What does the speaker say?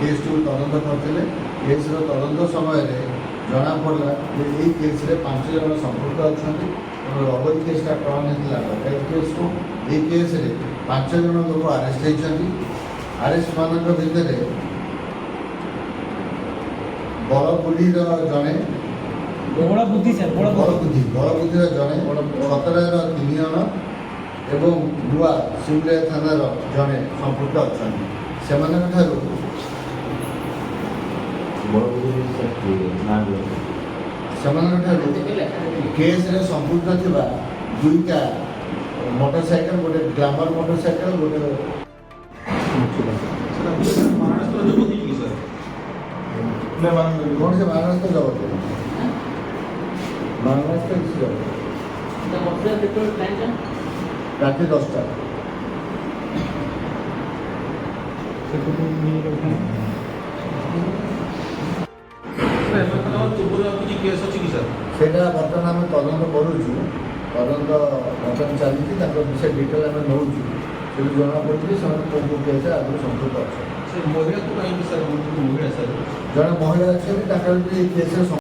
କେସ୍ଟିକୁ ତଦନ୍ତ କରିଥିଲେ। କେସ୍ର ତଦନ୍ତ ସମୟରେ ଜଣାପଡ଼ିଲା ଯେ ଏହି କେସ୍ରେ 5 ଜଣ ସମ୍ପୃକ୍ତ ଅଛନ୍ତି। ତେଣୁ ରବରି କେସ୍ଟା ଟର୍ନ ହେଇଥିଲା ଡକାୟତ କେସ୍କୁ। ଏହି କେସ୍ରେ 5 ଜଣ ଲୋକ ଆରେଷ୍ଟ ହେଇଛନ୍ତି। ଆରେଷ୍ଟମାନଙ୍କ ଭିତରେ ବଳବୁଦ୍ଧିର ଜଣେ, ବଳବୁଦ୍ଧିର ଜଣେ, ଖତରାର 3 ଜଣ ଏବଂ ନୂଆ ଶିଉଳିଆ ଥାନାର ଜଣେ ସମ୍ପୃକ୍ତ ଅଛନ୍ତି। ସେମାନଙ୍କଠାରୁ କେସ୍ରେ ସମ୍ପୃକ୍ତ ଥିବା 2ଟା ମୋଟରସାଇକେଲ, ଗୋଟେ ଗ୍ଲାମର ମୋଟରସାଇକେଲ, ଗୋଟେ कौन से महाराष्ट्र जबत है? महाराष्ट्र किस जगह? रात्रि 10टा। सेटा बर्तमान आम तदंत करुचु। तदंत बर्तमान चली विषय डिटेल आम नौ से जना पड़ी से केस आगे संपर्क अच्छा जड़े महिला अच्छे केस